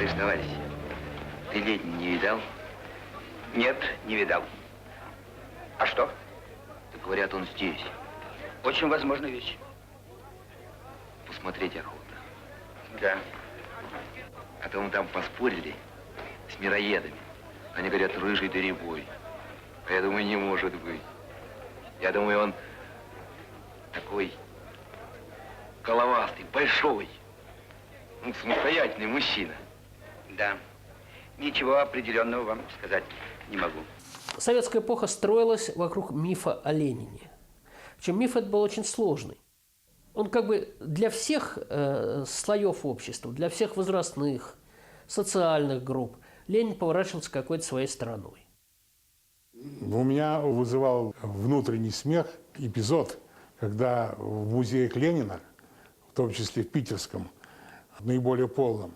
Слышь, товарищ, ты Ленина не видал? Нет, не видал. А что? Так говорят, он здесь. Очень возможная вещь. Посмотреть охота. Да. А то мы там поспорили с мироедами. Они говорят, рыжий да рябой. А я думаю, не может быть. Я думаю, он такой головастый, большой, ну, самостоятельный мужчина. Да. Ничего определенного вам сказать не могу. Советская эпоха строилась вокруг мифа о Ленине. Причем миф этот был очень сложный. Он как бы для всех слоев общества, для всех возрастных, социальных групп Ленин поворачивался какой-то своей стороной. У меня вызывал внутренний смех эпизод, когда в музее Ленина, в том числе в питерском, наиболее полном,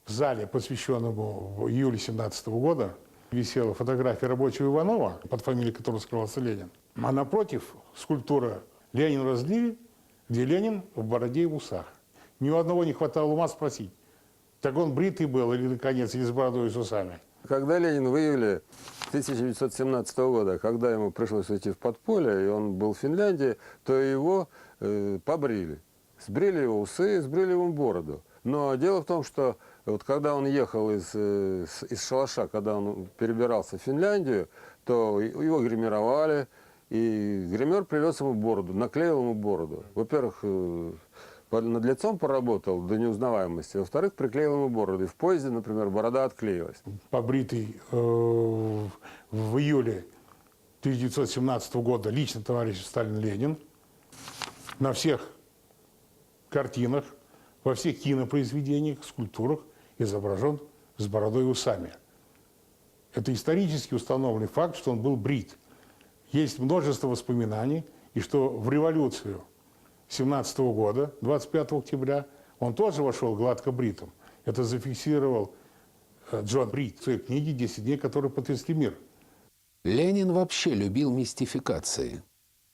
в зале, посвященному июлю 1917 года, висела фотография рабочего Иванова, под фамилией которого скрывался Ленин. А напротив скульптура «Ленин в разливе», где Ленин в бороде и в усах. Ни у одного не хватало ума спросить, так он бритый был или, наконец, или с бородой и с усами. Когда Ленин в июле 1917 года, когда ему пришлось уйти в подполье, и он был в Финляндии, то его побрили. Сбрили его усы, сбрили ему бороду. Но дело в том, что вот когда он ехал из шалаша, когда он перебирался в Финляндию, то его гримировали, и гример привез ему бороду, наклеил ему бороду. Во-первых, над лицом поработал до неузнаваемости, во-вторых, приклеил ему бороду. И в поезде, например, борода отклеилась. Побритый в июле 1917 года лично товарищ Сталин Ленин на всех картинах, во всех кинопроизведениях, скульптурах изображен с бородой и усами. Это исторически установленный факт, что он был брит. Есть множество воспоминаний, и что в революцию 1917 года, 25 октября, он тоже вошел гладко бритым. Это зафиксировал Джон Брит в своей книге «10 дней, которые потрясли мир». Ленин вообще любил мистификации.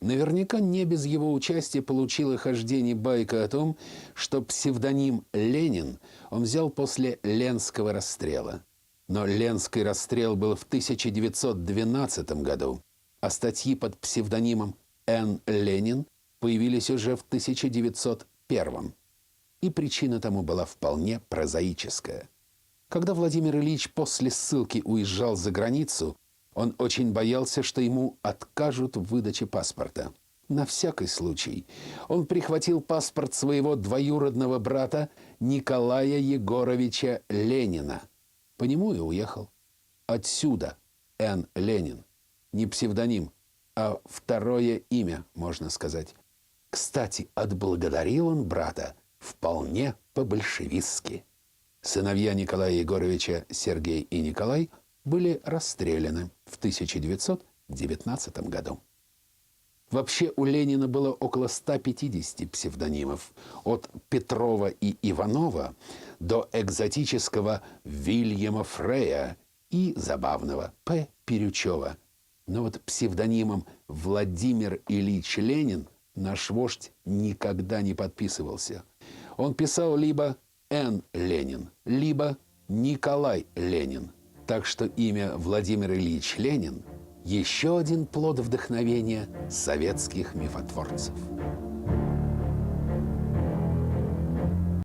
Наверняка не без его участия получила хождение байка о том, что псевдоним «Ленин» он взял после Ленского расстрела. Но Ленский расстрел был в 1912 году, а статьи под псевдонимом Н. Ленин появились уже в 1901. И причина тому была вполне прозаическая. Когда Владимир Ильич после ссылки уезжал за границу, он очень боялся, что ему откажут в выдаче паспорта. На всякий случай он прихватил паспорт своего двоюродного брата Николая Егоровича Ленина. По нему и уехал. Отсюда Н. Ленин. Не псевдоним, а второе имя, можно сказать. Кстати, отблагодарил он брата вполне по-большевистски. Сыновья Николая Егоровича, Сергей и Николай, были расстреляны в 1919 году. Вообще у Ленина было около 150 псевдонимов. От Петрова и Иванова до экзотического Вильяма Фрея и забавного П. Пирючева. Но вот псевдонимом Владимир Ильич Ленин наш вождь никогда не подписывался. Он писал либо Н. Ленин, либо Николай Ленин. Так что имя Владимир Ильич Ленин – еще один плод вдохновения советских мифотворцев.